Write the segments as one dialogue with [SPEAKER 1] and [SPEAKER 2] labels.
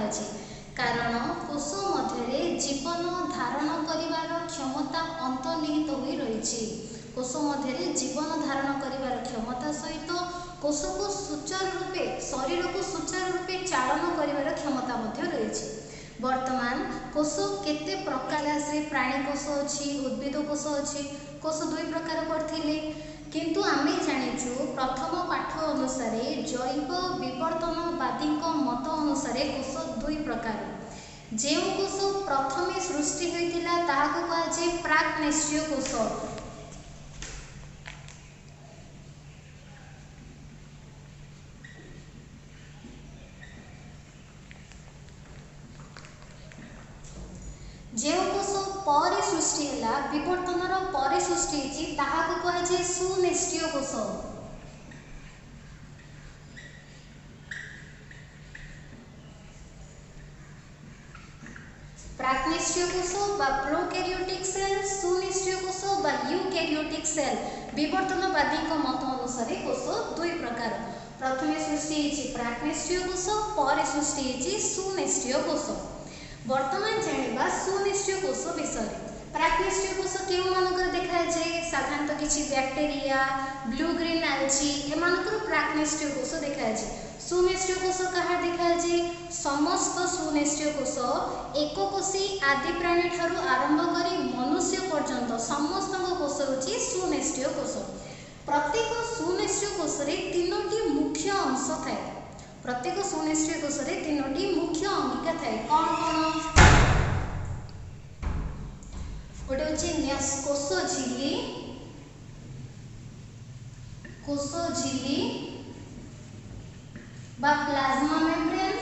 [SPEAKER 1] कराଯାଇଛି कारण कोष मध्य जीवन धारण करिवार क्षमता अंतर्निहित होई रहिछि। कोष मध्य जीवन धारण करिवार क्षमता सहित कोष को सुचारू रूपे शरीर को सुचारू रूपे चालन करिवार क्षमता मध्य रहिछि। वर्तमान कोष केते प्रकार से प्राणी कोष अछि उद्भिद कोष अछि। कोष दुई प्रकार करथिले किंतु आमे जानिछु प्रथम पाठ अनुसार जैव विवर्तनवादी मत अनुसार कोष दुई प्रकार। जो कोष प्रथमे सृष्टि होइतिला ताहाको कहाजे प्राक निष्क्रिय कोष। जो कोष पर सृष्टि है विवर्तनर पर सृष्टि होती ताहाको कहाजे सुनिष्क्रिय कोष। प्राक्निष्क्रिय कोष बा प्रोकैरियोटिक सेल सुनिष्क्रिय कोष बा यूकैरियोटिक सेल विवर्तनवादी मत अनुसार कोष दुई प्रकार। प्रथमे सृष्टि होती प्राक्निष्क्रिय कोष पर सृष्टि होती सुनिष्क्रिय कोष। वर्तमान जानिबा सुनिष्क्रिय कोष विषय। प्राक्निष्क्रिय कोष केउ मानकर देखा जाए साधारणतः किछि बैक्टेरिया ब्लू ग्रीन आल्जी एमानकर प्राक्निष्क्रिय कोष देखा जाए। सुनिष्क्रिय कोष कहा देखा जाए समस्त सुनिष्क्रिय कोष एककोशी आदि प्राणी ठारू आरंभ करी मनुष्य पर्यंत समस्त कोष होछि सुनिष्क्रिय कोष। प्रत्येक सुनिष्क्रिय कोष रे तीनोटी मुख्य अंश थाए। प्रत्येक सुनिष्क्रिय कोष रे तीनोटी मुख्य अंगिका थाए। कौन कौन? गोटे होछि कोष झिल्ली बा प्लाज्मा मेम्ब्रेन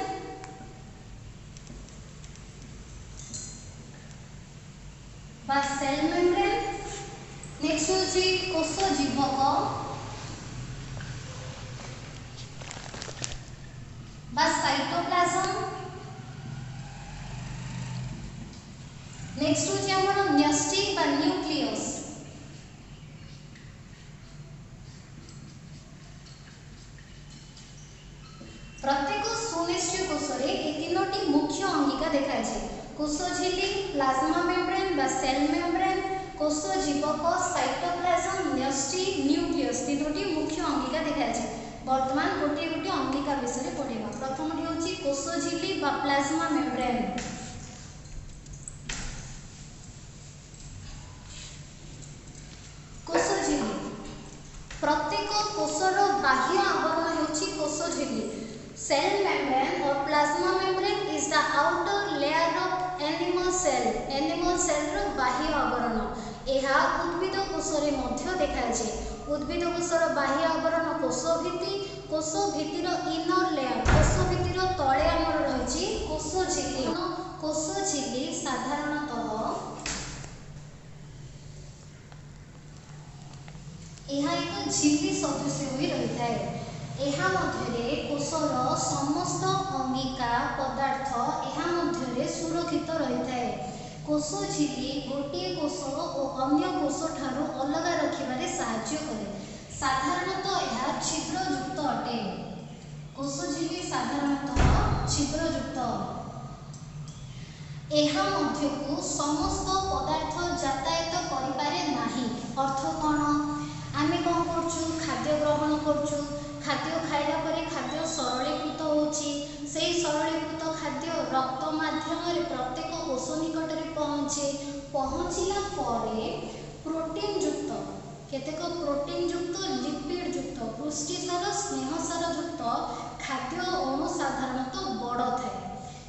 [SPEAKER 1] बा सेल मेम्ब्रेन। नेक्स्ट होछि कोष जीवक बा साइटोप्लाज्म। नेक्स्ट होछि हमर न्यष्टि बा न्यूक्लियस। प्रत्येक सुनिष्क्रिय कोष रे ए तीनोटी मुख्य अंगिका देखा जाए। कोष झिल्ली प्लाज्मा मेम्ब्रेन बा सेल मेम्ब्रेन कोष जीवक साइटोप्लाज्म न्यष्टि न्यूक्लियस तीनोटी मुख्य अंगिका देखा जाए। वर्तमान गोटे गोटे अंगिका विषय पढ़ेगा। प्रथम होछि कोष झिल्ली बा प्लाज्मा मेम्ब्रेन। कोष झिल्ली प्रत्येक कोषर बाह्य आवरण होछि कोष झिल्ली। सेल मेम्ब्रेन और plasma membrane is the outer layer of animal cell. Animal cell रो बाह्य आवरण एहा उद्भिद कोष रे मध्य देखा जाए। उद्भिद कोषर बाह्य आवरण कोष भितिर इनर लेयर कोष भितिर तळे हमर रहिछि कोष झिल्ली। कोष झिल्ली साधारणतः एहा एक झिल्ली सदृश होई रहिଥାଏ। एहा मध्यरे कोषर समस्त अंगिका पदार्थ एहा मध्यरे सुरक्षित रहिଥାଏ। कोष झिल्ली गोटे कोष और अन्य कोष ठारू अलग रखिबारे सहाय्य करे। साधारणतः यह छिद्रयुक्त अटे। कोष झिल्ली साधारणतः छिद्रयुक्त। एहा मध्यकु समस्त पदार्थ यातायात करिपारे नाही। अर्थ कौन? आमे कौन करछु खाद्य ग्रहण करछु। खाद्य खाइला परे खाद्य सरलीकृत होछि। सेही सरलीकृत खाद्य रक्त माध्यम रे प्रत्येक कोष निकट रे पहुँचिला परे प्रोटीन युक्त केतेक प्रोटीन युक्त लिपिड युक्त पुष्टिसार स्नेहसार युक्त खाद्य अणु साधारणतः बड़ थाए।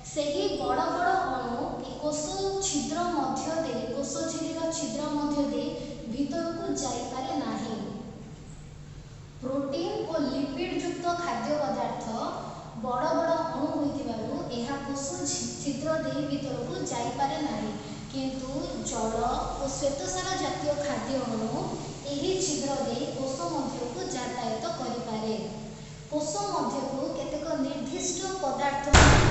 [SPEAKER 1] सेही बड़ बड़ अणु कोष छिद्र मध्य दे कोष झिल्लीर छिद्र मध्य दे भीतर को जाई पारे नाही। प्रोटीन और लिपिड युक्त खाद्य पदार्थ बड़ बड़ अणु होइतिबारु एहा कोष छिद्र दे भीतर को जाई पारे नाही। किंतु जल और श्वेतसार जातीय खाद्य अणु एही छिद्र दे कोष मध्य को यातायात करि पारे। कोष मध्य को केतेक निर्दिष्ट पदार्थ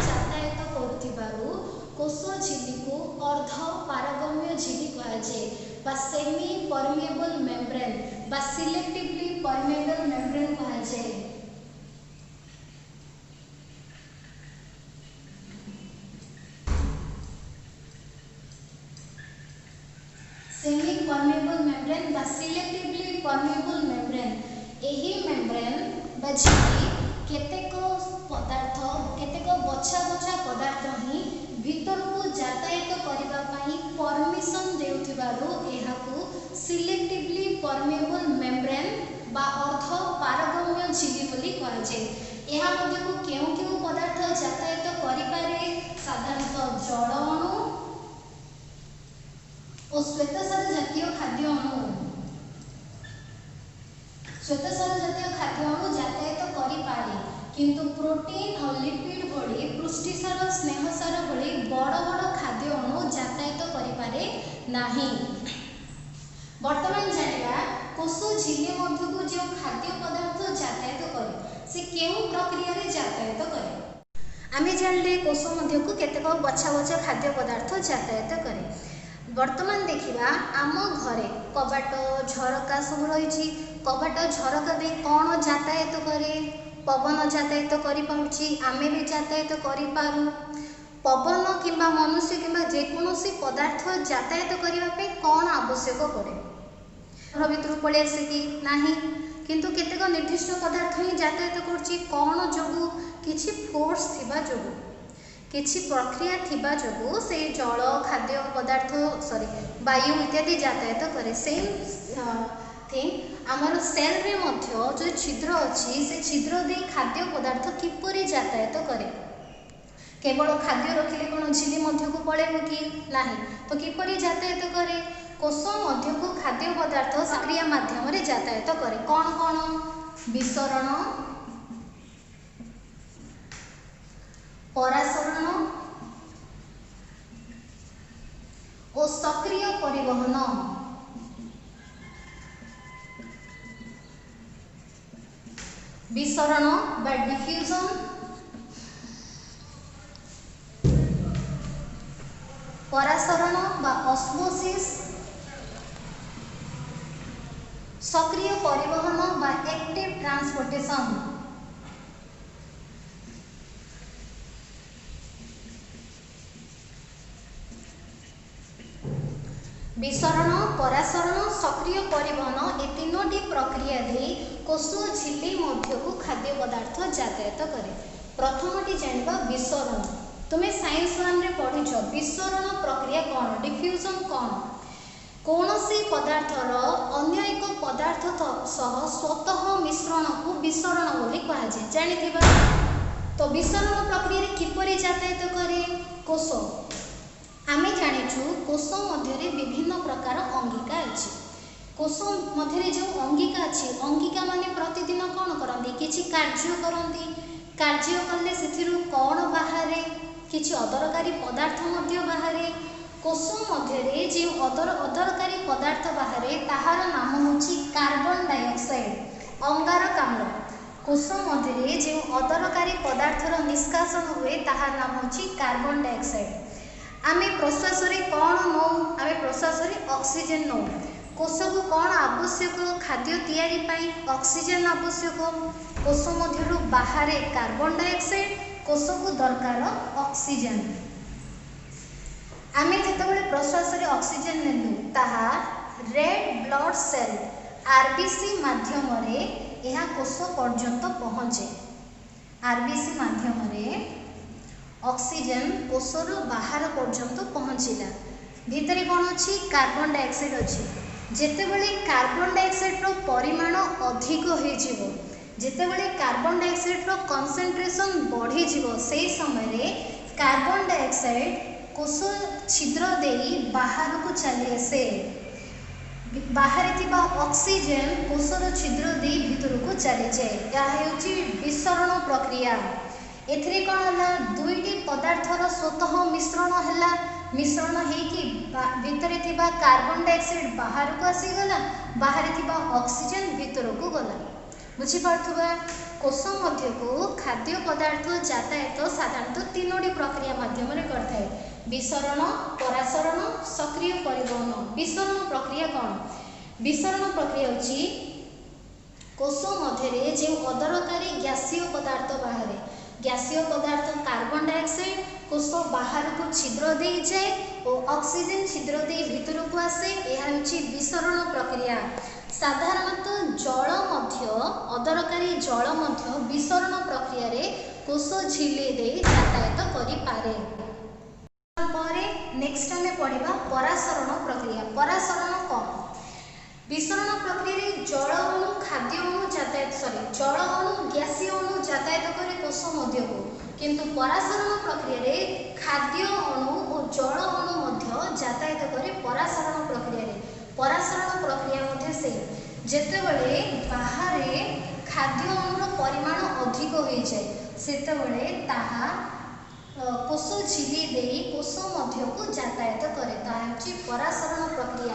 [SPEAKER 1] यातायात करथिबारु कोष झिल्ली को अर्ध पारगम्य झिल्ली कहा जाए बा सेमी परमेबल मेम्ब्रेन बा सिलेक्टिवली परमेबल मेम्ब्रेन कहा जाए। Selectively permeable membrane. एही मेम्ब्रेन बा झिल्ली केतेक पदार्थ केतेक बछा बछा पदार्थ ही भीतर को यातायात करबा पई परमिशन देउथिबारु एहाकू सिलेक्टिवली परमेबल मेम्ब्रेन बा अर्थ पारगम्य झिल्ली बोली कहा जाय। एहा मध्ये को केउ पदार्थ यातायात करि पारे साधारणतः जल अणु और श्वेतसार जातीय खाद्य अणु। श्वेतसार जातीय खाद्य अणु यातायात करि पारे किंतु प्रोटीन और लिपिड भली पुष्टिसार स्नेहसार भली बड़ बड़ खाद्य अणु यातायात करि पारे नाही। वर्तमान जानिबा कोष झिल्ली मध्य को जो खाद्य पदार्थ यातायात करे से केउ प्रक्रिया रे यातायात करे। आमे जानले कोष मध्य को केतेक बछा बछा खाद्य पदार्थ यातायात करे। वर्तमान देखिबा आम घरे कबाट झरका सब रही। कबाट झरका दे कौन यातायात करे? पवन यातायात करि पाउछि। आमे भी यातायात करि पारु। पवन किंबा मनुष्य किंबा जेकोसी पदार्थ यातायात करबा पे कौन आवश्यक पड़े? घर भितर पड़े आसे कि नाही, किंतु केतेक निर्दिष्ट पदार्थ ही यातायात करछि। कौन जोगु? किछि फोर्स थिबा जोगु, किछि प्रक्रिया थिबा जोगु से जल खाद्य पदार्थ वायु इत्यादि यातायात करे। सेम थिंग आमर सेल रे मध्य जो छिद्र अछि से छिद्र दे खाद्य पदार्थ किपरि यातायात करे? केवल खाद्य रखिले कोन झिल्ली मध्य को पळेबो कि नाही, तो किपरि यातायात करे? कोष मध्य को खाद्य पदार्थ सक्रिय माध्यम रे यातायात करे। कौन कौन? विसरण, परासरण और सक्रिय परिवहन। विसरण बा डिफ्यूजन, परासरण बा ऑस्मोसिस, सक्रिय परिवहन बा एक्टिव ट्रांसपोर्टेशन। विसरण, परासरण, सक्रिय परिवहन ए तीनोटी प्रक्रिया दे कोष झिल्ली मध्य को खाद्य पदार्थ यातायात करे। प्रथमटी जानिबा विसरण। तुमे साइंस 1 रे पढिछ विसरण प्रक्रिया कौन? डिफ्यूजन कौन? कौनसी पदार्थर अन्य एक पदार्थ सह स्वतः मिश्रण को विसरण बोली कहा जाय। जानिथिबा तो विसरण प्रक्रिया रे किपरि यातायात करे कोष? आमे जानिछु कोष मध्य विभिन्न प्रकार अंगिका अछि। कोष मध्य जो अंगिका अछि, अंगिका माने प्रतिदिन कौन करंती? किछि कार्य करंती। कार्य कले सेथिरु कौन बाहरे? किछि अदरकारी पदार्थ मध्य बाहरे। कोष मध्य जो अदरकारी पदार्थ बाहरे ताहार नाम होछि कार्बन डाइऑक्साइड, अंगारकाम्ल। कोष मध्य जो अदरकारी पदार्थर निष्कासन हुए ताहार नाम होछि कार्बन डाइऑक्साइड। आमे प्रश्वास रे कौन नौ? आमे प्रश्वास रे ऑक्सीजन नौ। कोष को कौन आवश्यक? खाद्य तैयारी पाई ऑक्सीजन आवश्यक। कोष मध्यरु बाहरे कार्बन डाइऑक्साइड, कोष को दरकार ऑक्सीजन। आमे जेतेबेले प्रश्वास रे ऑक्सीजन नेलु ताहा रेड ब्लड सेल आरबीसी माध्यम रे एहा कोष पर्यंत पहुँचे। आरबीसी माध्यम रे ऑक्सीजन कोषर बाहर पर्यंत पहुँचला। भितरे कौन अच्छी? कार्बन डाइऑक्साइड अच्छी। जेतेबेले कार्बन डाइऑक्साइड रो परिमाण अधिक हो जिवो, जेतेबेले कार्बन डाइऑक्साइड रो कंसंट्रेशन बढ़ी जिवो, सेही समय रे कार्बन डाइऑक्साइड कोष छिद्र देई बाहर को चली आसे। बाहर थिबा ऑक्सीजन कोषर छिद्र देई भीतर को चली जाए। या हेउची विसरण प्रक्रिया। एथिरे कौन हला? दुईटी पदार्थर स्वतः मिश्रण हला। मिश्रण हेकी भितरे थिबा कार्बन डाइऑक्साइड बाहर को आसी गला, बाहर थिबा ऑक्सीजन भीतर को गला। बुझी पार्थुबा? कोष मध्य को खाद्य पदार्थ यातायात साधारणतः तीनोटी प्रक्रिया माध्यम रे करथाय। विसरण, परासरण, सक्रिय परिवहन। विसरण प्रक्रिया कौन? विसरण प्रक्रिया होची कोष मध्य जो अदरकारी गैसीय पदार्थ बाहर, गैसीय पदार्थ कार्बन डाइऑक्साइड डाइऑक्साइड कोष बाहर को छिद्र दे जाए और ऑक्सीजन छिद्र दे भीतर को आसे यह होची विसरण प्रक्रिया। साधारणतः जल मध्य अदरकारी जल मध्य विसरण प्रक्रिया रे कोष झिल्ली दे यातायात करि पारे। परे नेक्स्ट हमें पढ़िबा परासरण प्रक्रिया। परासरण कौन? विसरण प्रक्रिया रे जल अणु खाद्य अणु यातायात जल अणु गैसीय अणु यातायात करे कोष मध्य को, किंतु परासरण प्रक्रिया रे खाद्य अणु और जल अणु मध्य यातायात करे परासरण प्रक्रिया रे। परासरण प्रक्रिया मध्य से जेतेबेले बाहरे खाद्य अणुर परिमाण अधिक हो जाए सेतेबेले ताहा कोष झिल्ली देई कोष मध्य को यातायात करे, ताहा होची परासरण प्रक्रिया।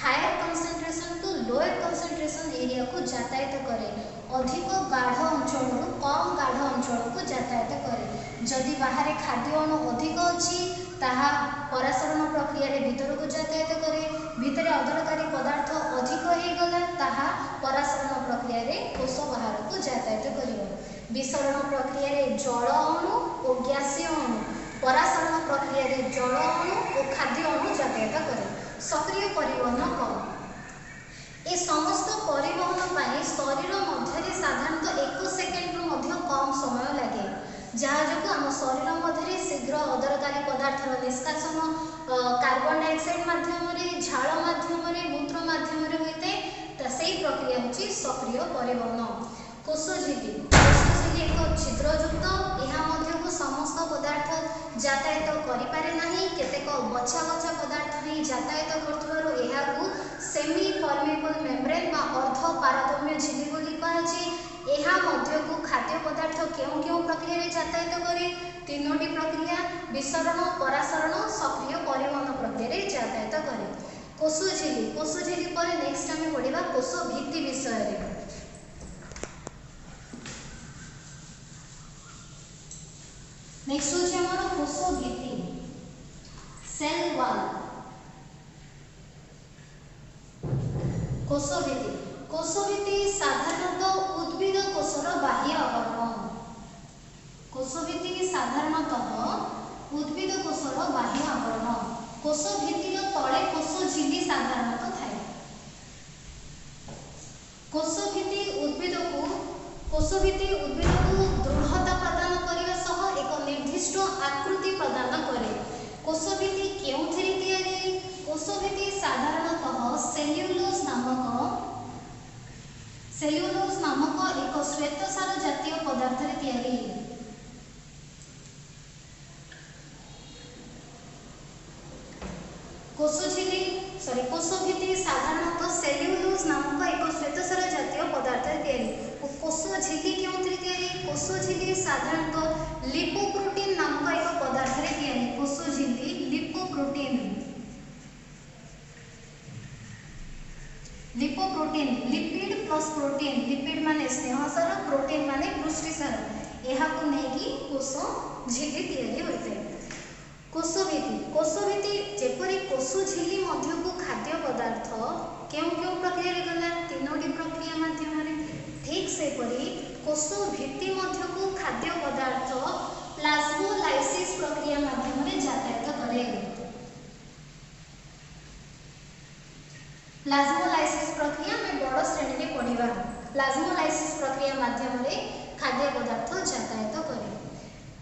[SPEAKER 1] Higher concentration to lower concentration area को यातायात करे, अधिक गाढ़ अंचल कम गाढ़ अंचल को यातायात करे। जदि बाहर खाद्य अणु अधिक अछि ताहा परासरण प्रक्रिया रे भीतर को यातायात करे, भीतर अदरकारी पदार्थ अधिक हो गला ताहा परासरण प्रक्रिया रे कोष बाहर को यातायात करिवो। विसरण प्रक्रिया रे जल अणु और गैसीय अणु, परासरण प्रक्रिया रे जल अणु और खाद्य अणु यातायात करे। सक्रिय परिवहन कौन? ए समस्त परिवहन पाई शरीर मध्य साधारणतः 1 सेकेंड रु कम समय लगे, जहाँ जो आम शरीर मध्य शीघ्र अदरकारी पदार्थर निष्कासन कार्बन डाइऑक्साइड माध्यम झाड़ माध्यम मूत्र माध्यम होता है, से प्रक्रिया होची सक्रिय परिवहन। कोष झिल्ली। कोष झिल्ली एक छिद्रयुक्त, यह मध्य को समस्त पदार्थ यातायात करिपारे नाही, केतेक बछा बछा पदार्थ ही यातायात करथुवारो एहाकू सेमी परमेबल मेम्ब्रेन बा अर्ध पारगम्य झिल्ली बोली कहाछि। एहा मध्य को खाद्य पदार्थ केउ केउ प्रक्रिया रे यातायात करे? तीनोटी प्रक्रिया विसरण परासरण सक्रिय परिवहन प्रक्रिया रे यातायात करे। कोष झिल्ली। कोष झिल्ली पर नेक्स्ट हमें पढ़िबा कोष भित्ति विषय रे। नेक्स्ट होची हमर कोष भित्ति सेल वॉल। कोष भित्ति। कोष भित्ति साधारणतः उद्भिद कोषर बाह्य आवरण। कोष भित्ति साधारणतः उद्भिद कोषर बाह्य आवरण। कोष भित्तिर तले कोष झिल्ली साधारणतः थाए। कोष भित्ति उद्भिद को दृढ़ता प्रदान करिवा सह एक निर्दिष्ट आकृति प्रदान करे। कोष भित्ति केउथिरे तयारी? कोष भित्ति साधारणतः सेल्युलोज नामक एक श्वेतसार जातीय पदार्थ रे तयारी। कोष भित्ति साधारणतः सेल्युलोज नामक एक श्वेतसार जातीय पदार्थ रे तयारी। कोष झिल्ली केउथिरे तयारी? कोष झिल्ली साधारणतः लिपोप्रोटीन नामक एक पदार्थ रे तयारी। कोष झिल्ली lipoprotein. Lipoprotein lipid plus protein, lipid माने स्नेहसार, प्रोटीन माने पुष्टिसार, एहा को नेकी कोष झिल्ली तयारी होइते। कोष भित्ति। कोष भित्ति जेपरि कोष झिल्ली मध्य को खाद्य पदार्थ केउ केउ प्रक्रिया रे गला? तीनोटी प्रक्रिया माध्यम रे। ठीक सेपरि कोष भित्ति मध्य को खाद्य पदार्थ प्लाज्मोलाइसिस प्रक्रिया माध्यम रे यातायात करे। प्लाज्मोलाइसिस प्रक्रिया में बड़ श्रेणी में पढ़िबा। प्लाज्मोलाइसिस प्रक्रिया माध्यम रे खाद्य पदार्थ यातायात करे।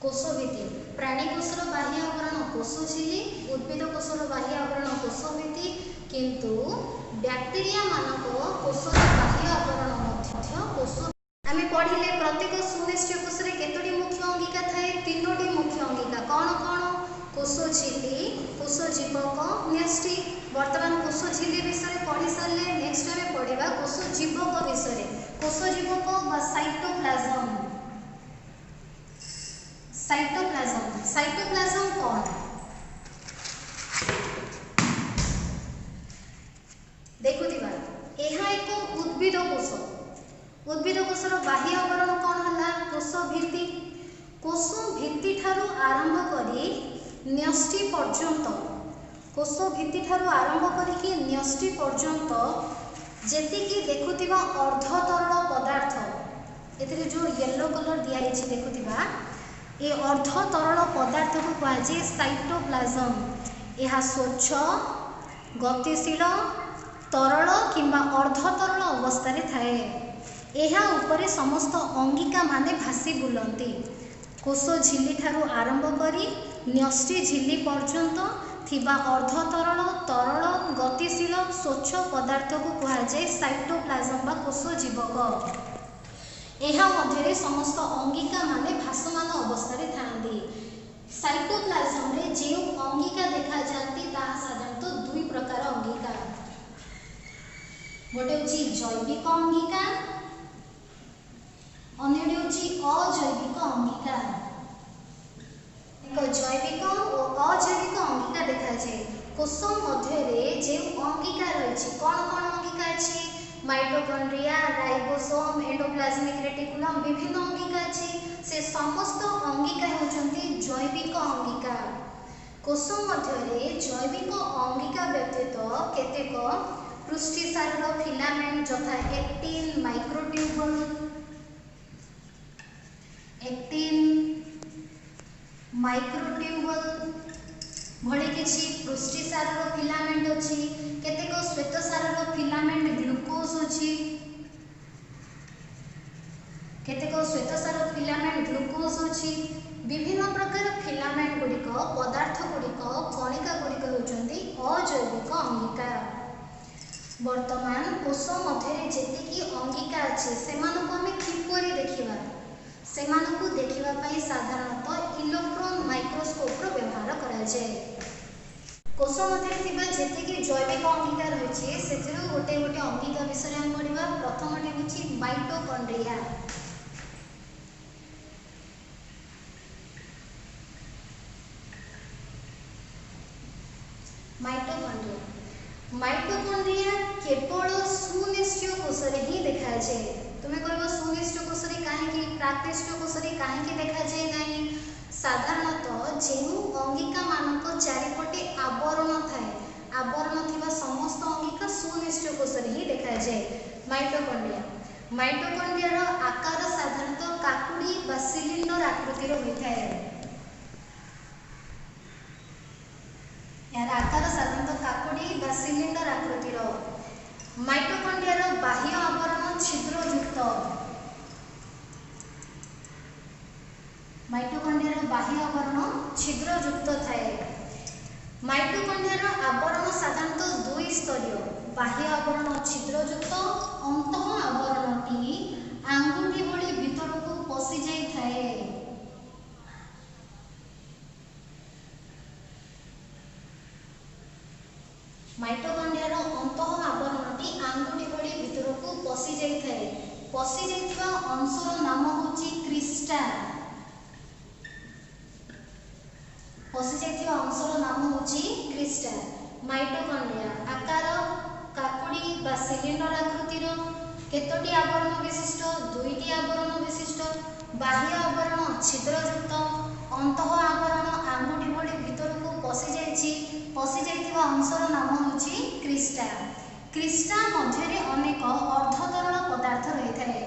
[SPEAKER 1] कोष भित्ति। प्राणी कोषर बाह्य आवरण कोष झिल्ली, उद्भिद कोषर बाह्य आवरण कोष भित्ति, किंतु बैक्टीरिया मानक कोषर बाह्य आवरण मध्य कोष। आमे पढ़िले प्रत्येक सुनिश्चय कोष रे केतोटी मुख्य अंगिका थाए? तीनोटी मुख्य अंगिका। कोन कोन? कोष झिल्ली, कोष जीवक, न्यष्टि। वर्तमान कोष झिल्ली विषय पढ़ी सारले, नेक्स्ट हमें पढ़िबा कोष जीवक विषय। कोष जीवक बा साइटोप्लाज्म। साइटोप्लाज्म। साइटोप्लाज्म कौन? देखुथिबा एहा एक उद्भिद कोष। उद्भिद कोषर बाह्य आवरण कौन हला? कोष भित्ति। कोष भित्ति ठारू आरंभ करी न्यष्टि पर्यंत, कोष भित्ति ठारू आरंभ करी न्यष्टि पर्यंत जेतिकी देखुथिबा अर्ध तरल पदार्थ, एथिरे जो येलो कलर दिया हिछि देखुथिबा ए अर्ध तरल पदार्थ को कहुए साइटोप्लाज्म। यह स्वच्छ गतिशील तरल किंबा अर्ध तरल अवस्था थाए। यह उपरे समस्त अंगिका माने भासी बुलती। कोष झिल्ली ठारू आरंभ करी न्यष्टि झिल्ली पर्यंत थिबा अर्ध तरल तरल गतिशील स्वच्छ पदार्थ को कहुए साइटोप्लाज्म बा कोष जीवक। यह मध्य समस्त अंगिका माने भासमान अवस्था थांती। साइटोप्लाज्म रे जो अंगिका देखा जाती ताहा साधारणतः दुई प्रकार अंगिका। गोटे होची जैविक अंगिका, अन्यटी होची अजैविक अंगिका। एक जैविक और अजैविक अंगिका देखा जाए। कोष मध्य जो अंगिका रही कौन कौन अंगिका अच्छी माइटोकॉन्ड्रिया, राइबोसोम, एंडोप्लाज्मिक रेटिकुलम विभिन्न अंगिका अच्छी। से समस्त अंगिका होचंती जैविक अंगिका। कोष मध्य जैविक अंगिका व्यतीत केतेक पृष्ठसार फिलामेंट जथा एक्टिन, माइक्रोट्यूबुल, भली किसी पृष्ठसार फिलामेंट अच्छी। केतेक श्वेतसार फिलामेंट ग्लूकोज अच्छी। केतेक श्वेतसार फिलामेंट ग्लूकोज अच्छी। विभिन्न प्रकार फिलामेंट गुड़िक पदार्थ गुड़िक कणिका गुड़िक होचंती अजैविक अंगिका। वर्तमान कोष मध्य जेतिकी अंगिका अच्छे सेमानकु आमे किपरि देखिबा। सेमानकु देखिबा पई साधारणतः इलेक्ट्रॉन माइक्रोस्कोप रो व्यवहार करा जाय। कोष मध्य थिबा जेतिकी जैविक अंगिका रहिछि सेथिरु गोटे गोटे अंगिका विषय हम पढिबा। प्रथमटी होछि माइटोकॉन्ड्रिया। माइटोकॉन्ड्रिया केवल सुनिष्क्रिय कोष रे ही देखा जाए। तुम्हें कहबो सुनिष्क्रिय कोष रे काहेकि प्राकृष्क्रिय कोष रे काहेकि देखा जाए नहीं। साधारणतः जेनु अंगिका मानक चारिपटे आवरण थाए, आवरण थिबा समस्त अंगिका सुनिष्क्रिय कोष रे ही देखा जाए। माइटोकॉन्ड्रिया रो आकार साधारणतः काकुड़ी बा सिलिंडर आकृतिर होइथाय। यार आकार साधारणतः काकुड़ी बा सिलिंडर आकृतिर। माइटोकॉन्ड्रिया रो बाह्य आवरण छिद्रयुक्त। माइटोकॉन्ड्रिया रो बाह्य आवरण छिद्रयुक्त थाए। माइटोकॉन्ड्रिया रो आवरण साधारणतः दुई स्तरीय। बाह्य आवरण छिद्रयुक्त, अंतः आवरणटी आंगुठी भली भितरकू पसि जाई थाए। माइटोकॉन्ड्रिया रो अंतः आवरणटी आंगुठी भली भितरकू पसि जाई थाए। पसि जाइथिबा अंशर नाम होची क्रिस्टा। पसि जाइथिबा अंशर नाम होची क्रिस्टा। माइटोकॉन्ड्रिया आकार काकुड़ी बा सिलिंडर आकृतिर। केतोटी आवरण विशिष्ट? दुईटी आवरण विशिष्ट। बाह्य आवरण छिद्रयुक्त, अंतः आवरण आंगुठी भली भितरकू पसि जाइछि। पसि जाइथिबा अंशर नाम होछि क्रिस्टा। क्रिस्टा मध्यरे अनेक अर्धतरल पदार्थ रहिथाय।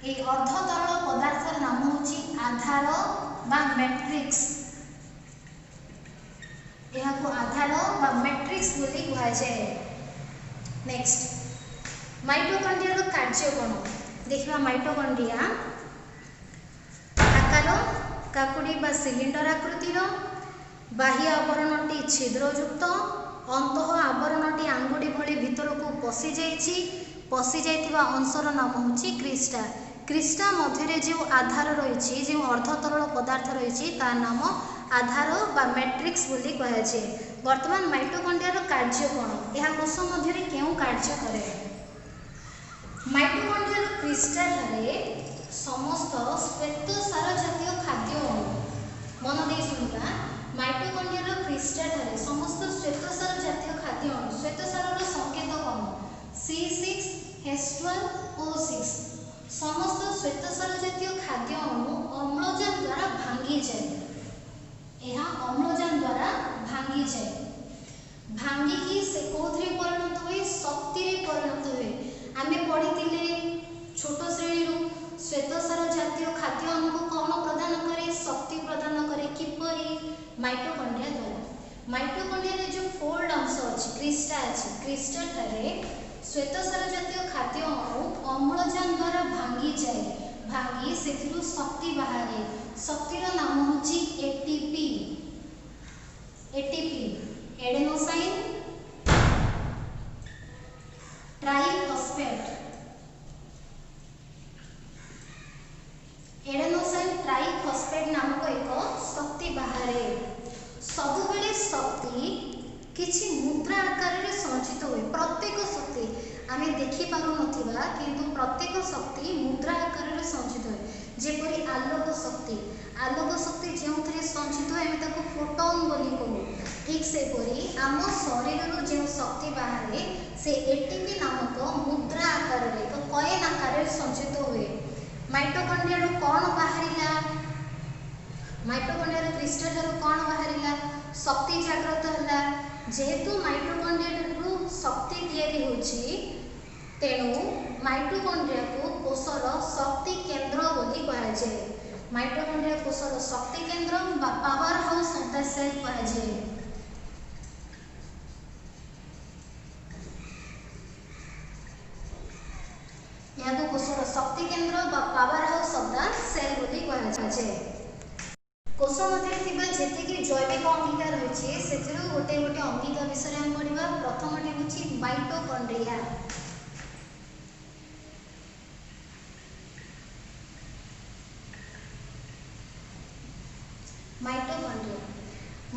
[SPEAKER 1] ए अर्धतरल पदार्थर नाम होछि आधार बा मैट्रिक्स। एहाको आधार बा मैट्रिक्स बोली कहा जाए। नेक्स्ट माइटोकॉन्ड्रिया रो कार्य कोन देखिबा। माइटोकॉन्ड्रिया आकार काकुड़ी बा सिलिंडर आकृतिर। बाह्य आवरणटी छिद्रयुक्त, अंतः आवरणटी आंगुठी भली भितरकू पसि जाइछि। पसि जाइथिबा अंशर नाम होछि क्रिस्टा। क्रिस्टा मध्य जो आधार रही जो अर्धतरल पदार्थ रही तार नाम आधार बा मैट्रिक्स बोली कहा जाए। वर्तमान माइटोकॉन्ड्रिया रो कार्य कोन? यह कोष मध्य केउ कार्य करे? माइटोकॉन्ड्रिया रो क्रिस्टा ठारे समस्त श्वेतसार जातीय खाद्य अणु। मन दे सुनिबा। माइटोकॉन्ड्रिया रो क्रिस्टा ठारे समस्त श्वेतसार जातीय खाद्य अणु। श्वेतसार रो संकेत कोन? C6H12O6। समस्त श्वेतसार जातीय खाद्य अणु अम्लजान द्वारा भांगी जाए। यह अम्लजान द्वारा भांगी जाए। भांगी की से कोथरे परिणत हुए? शक्ति रे परिणत हुए। आमे पढ़िथिले छोट श्रेणी रो श्वेतसार जातीय जातीय खाद्य अणु को कौन प्रदान करे शक्ति प्रदान करे किपरि माइटोकॉन्ड्रिया द्वारा माइटोकॉन्ड्रिया रे जो फोल्ड अंश अछि क्रिस्टा अछि क्रिस्टा ठारे श्वेतसार जातीय खाद्य अणु अम्लजान द्वारा भांगी जाए भांगी सेथिरु शक्ति बाहरे शक्तिर नाम होछि ATP ATP adenosine triphosphate adenosine triphosphate नामक एक शक्ति बाहरे सब बेले शक्ति किछि मुद्रा आकार रे संचित होय प्रत्येक शक्ति आमे देखि पारु नथिबा किंतु प्रत्येक शक्ति मुद्रा आकार रे संचित होय जेपरि आलोक शक्ति जेउथरे संचित होय एमे ताको फोटोन बोली कहू ठीक से परि आम शरीर रो जे शक्ति बाहरे से एटीपी नामक मुद्रा आकार रे एक कॉइन आकार रे संचित होय माइटोकॉन्ड्रिया रो कोन बाहरिला माइटोकॉन्ड्रिया रो क्रिस्टल रो कोन बाहरिला शक्ति जागृत होला जेहेतु माइटोकॉन्ड्रिया रो शक्ति तयारी होछि तेणु माइटोकॉन्ड्रिया को कोषर शक्ति केंद्र बोली कहा जाए माइटोकॉन्ड्रिया कोषर शक्ति केंद्र बा power house of the cell कहा जाए या को कोषर शक्ति केंद्र बा power house of the cell बोली कहा जाए कोष मध्ये थिबा जेतिकी जैविक अंगिका रहिछि सेथिरु गोटे गोटे अंगिका विषय हम पढिबा प्रथमटी होछि माइटोकॉन्ड्रिया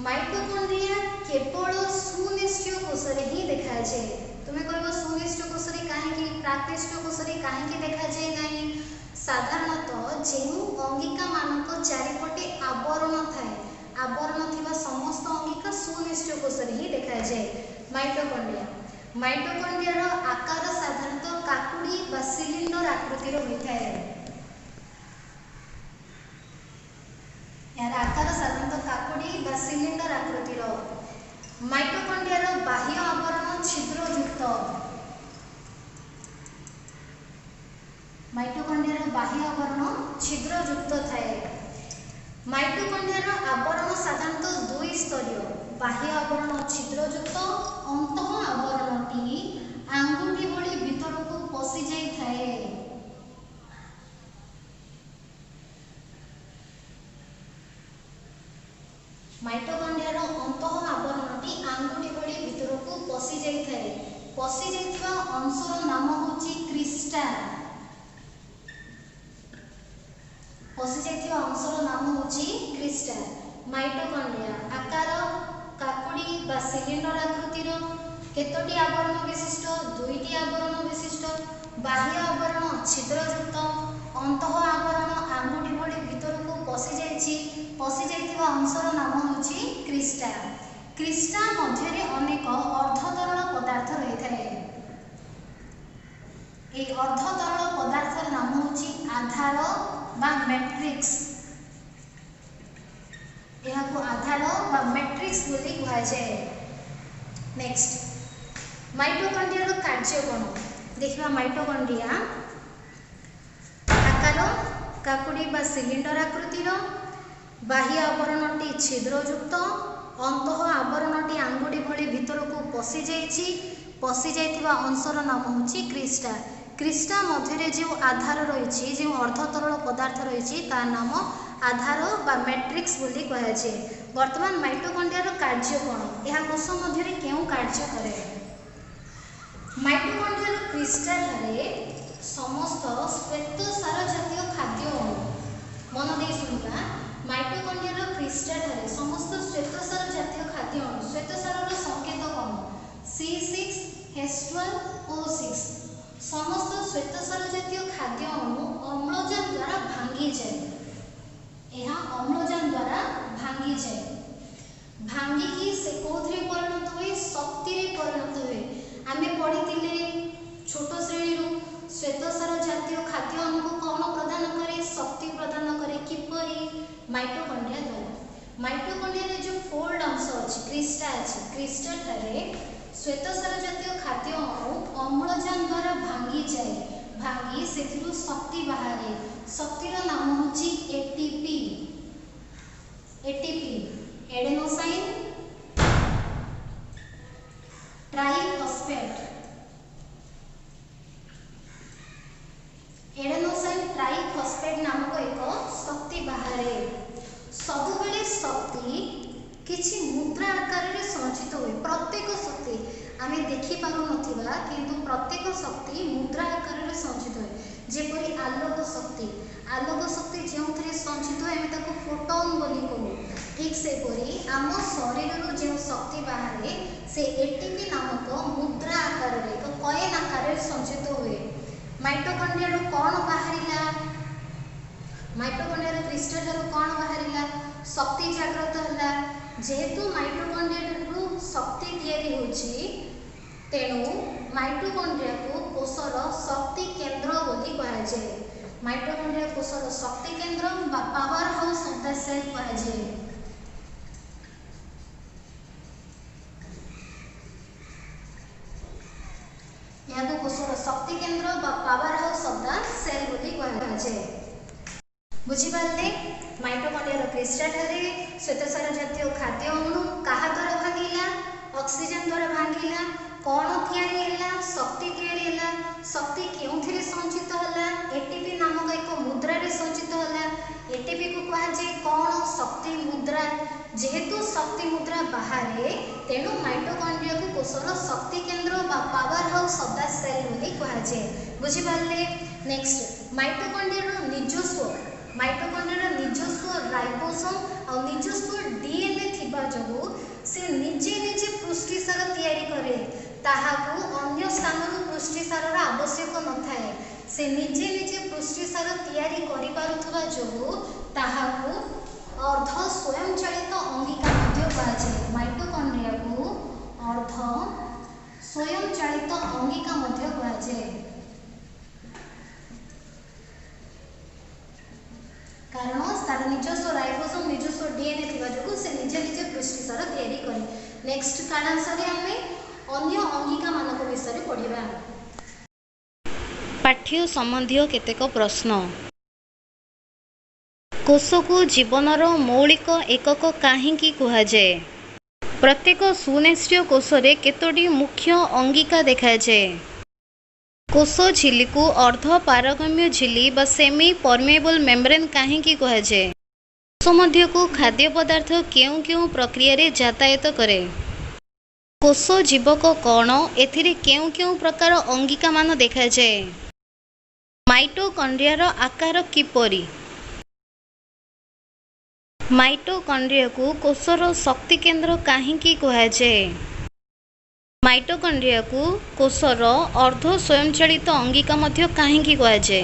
[SPEAKER 1] माइटोकॉन्ड्रिया केवल सुनिष्क्रिय कोष रे ही देखा जाए तुमे कहबो सुनिष्क्रिय कोष रे काहे कि प्राकृष्क्रिय कोष रे काहे कि देखा जाए नाही साधारणतः जेनु अंगिका मानक चारिपटे आवरण थाए आवरण थिबा समस्त अंगिका सुनिष्क्रिय कोष रे ही देखा जाए माइटोकॉन्ड्रिया रो आकार साधारणतः काकुड़ी बा सिलिंडर आकृतिर होइथाए यार आकार साधारणतः काकुड़ी बा सिलिंडर आकृतिर माइटोकॉन्ड्रिया रो बाह्य आवरण छिद्रयुक्त माइटोकॉन्ड्रिया रो बाह्य आवरण छिद्रयुक्त थाए माइटोकॉन्ड्रिया रो आवरण साधारणतः दुई स्तरीय बाह्य आवरण छिद्रयुक्त अंतः आवरणटी आंगुठी भली भीतर को पसि जाई थाए माइटोकॉन्ड्रिया रो अंतः आवरणटी आंगुठी भली भीतर को पसि जाई थाए पसि जाइथिबा अंशर नाम होछि क्रिस्टा पसि जाइथिबा अंशर नाम होछि क्रिस्टा माइटोकॉन्ड्रिया आकार काकुड़ी बा सिलिंडर आकृतिर केतोटी आवरण विशिष्ट दुईटी आवरण विशिष्ट बाह्य आवरण छिद्रयुक्त अंतः आवरण आंगुठी भली भीतर को पसि जाइथिबा अंशर नाम होछि क्रिस्टा क्रिस्टा मध्य रे अनेक अर्धतरल पदार्थ रही थाए ए अर्धतरल पदार्थर नाम होछि आधार बा मैट्रिक्स यह को आधार बा मैट्रिक्स बोली कहा जाए नेक्स्ट माइटोकॉन्ड्रिया रो कार्य कोन देखिबा माइटोकॉन्ड्रिया आकार काकुड़ी बा सिलिंडर आकृतिर बाह्य आवरणटी छिद्रयुक्त अंतः आवरणटी आंगुठी भली भीतर को पसि जाइथिबा अंशर नाम होछि क्रिस्टा क्रिस्टा मध्य रे जो आधार रही जो अर्धतरल पदार्थ रही ता नाम आधार बा मैट्रिक्स बोली कहा जाए वर्तमान माइटोकॉन्ड्रिया रो कार्य कोन यह कोष मध्य रे केउ कार्य करे माइटोकॉन्ड्रिया रो क्रिस्टा रे समस्त श्वेतसार जातीय खाद्य अणु मन दे सुनिबा माइटोकॉन्ड्रिया रो क्रिस्टा रे समस्त श्वेतसार जातीय खाद्य अणु श्वेतसार रो संकेत कोन C6H12O6 समस्त श्वेतसार जातीय खाद्य अणु अम्लजान द्वारा भांगी जाए यह अम्लजान द्वारा भांगी जाए भांगी की से कोथरे परिणत हुए शक्ति रे परिणत हुए आमे पढ़िथिले छोट श्रेणी रो श्वेतसार जातीय खाद्य अणु को कौन प्रदान करे शक्ति प्रदान करे किपरि माइटोकॉन्ड्रिया द्वारा माइटोकॉन्ड्रिया रे जो फोल्ड अंश अछि क्रिस्टा ठारे श्वेतसार जातीय खाद्य अणु अम्लजान द्वारा भांगी जाए भांगी सेथिरु शक्ति बाहरे शक्तिर नाम होची ATP. ATP adenosine triphosphate. Adenosine triphosphate नामक एक शक्ति बाहर सब बेले शक्ति किछि मुद्रा आकार रे संचित हुए। प्रत्येक शक्ति आमे देखि पारु नथिबा किंतु प्रत्येक शक्ति मुद्रा आकार रे संचित हुए। जेपरि आलोक शक्ति जेउथरे संचित हुए एमे ताको फोटोन बोली कहू। ठीक से परि आम शरीर रो जे शक्ति बाहर से एटीपी नामक मुद्रा आकार रे एक कॉइन आकार रे संचित हुए। माइटोकॉन्ड्रिया रो कोन बाहरिला? माइटोकॉन्ड्रिया रो क्रिस्टल रो कोन बाहरिला? शक्ति जागृत होला। जेहेतु माइटोकॉन्ड्रिया रो शक्ति तैयारी होची तेणु माइटोकॉन्ड्रिया को कोषर शक्ति केंद्र बोली कहा जाए। माइटोकॉन्ड्रिया कोषर शक्ति केंद्र बा power house of the cell कहा जाए। यहाँ को कोषर शक्ति केंद्र बा power house of the cell बोली कहा जाए। बुझी पारले? माइटोकॉन्ड्रिया रो क्रिस्टल रे श्वेतसार जातीय खाद्य अणु काहा द्वारा भांगिला? ऑक्सीजन द्वारा भांगिला। कौन तैयारी हैला? शक्ति तैयारी हैला। शक्ति केउथिरे संचित होला? एटीपी नामक एक मुद्रा रे संचित होला। एटीपी को कहा जाय कौन? शक्ति मुद्रा। जेहेतु शक्ति मुद्रा बाहर तेणु माइटोकॉन्ड्रिया को कोषर शक्ति केंद्र बा power house of the cell बोली कहा जाय। बुझी पारले? नेक्स्ट माइटोकॉन्ड्रिया रो निजस्व राइबोसोम और निजस्व डीएनए थिबा जगु से निजे निजे पुष्टिसार तैयारी करे। ताहाकू अन्य स्थानरू पुष्टिसार आवश्यक नथाए। से निजे निजे पुष्टिसार तैयारी करि पारुथबा जगु ताहाकू अर्ध स्वयंचालित अंगिका मध्य कहाଯାଏ। माइटोकॉन्ड्रिया को अर्ध स्वयंचालित अंगिका मध्य कहाଯାए। कारण तार निजस्व राइबोसोम निजस्व डीएनए थिबा जगु से निजे निजे पुष्टिसार तैयारी करे। नेक्स्ट कार्ड आंसर रे हमें अन्य अंगिका मानक विषय पढ़िबा।
[SPEAKER 2] पाठ्य संबंधी केतेक प्रश्न। कोष को जीवनर मौलिक एकक काहींकी कुहा जाए? प्रत्येक सुनिश्चय कोष रे केतोटी मुख्य अंगिका देखा जाए? कोष झिल्ली को अर्ध पारगम्य झिल्ली बा सेमी परमेबल मेम्ब्रेन काहींकी कुहा जाए? कोष मध्य को खाद्य पदार्थ केउं केउं प्रक्रिया रे यातायात करे? कोष जीवक कण एथिरे केउं केउं प्रकार अंगिका मान देखा जाए? माइटोकॉन्ड्रिया रो आकार किपरि? माइटोकॉन्ड्रिया को कोषर शक्ति केंद्र काहींकी कुहा जाए? माइटोकॉन्ड्रिया को कोषर अर्ध स्वयंचालित अंगिका मध्य काहींकी कुहा जाए?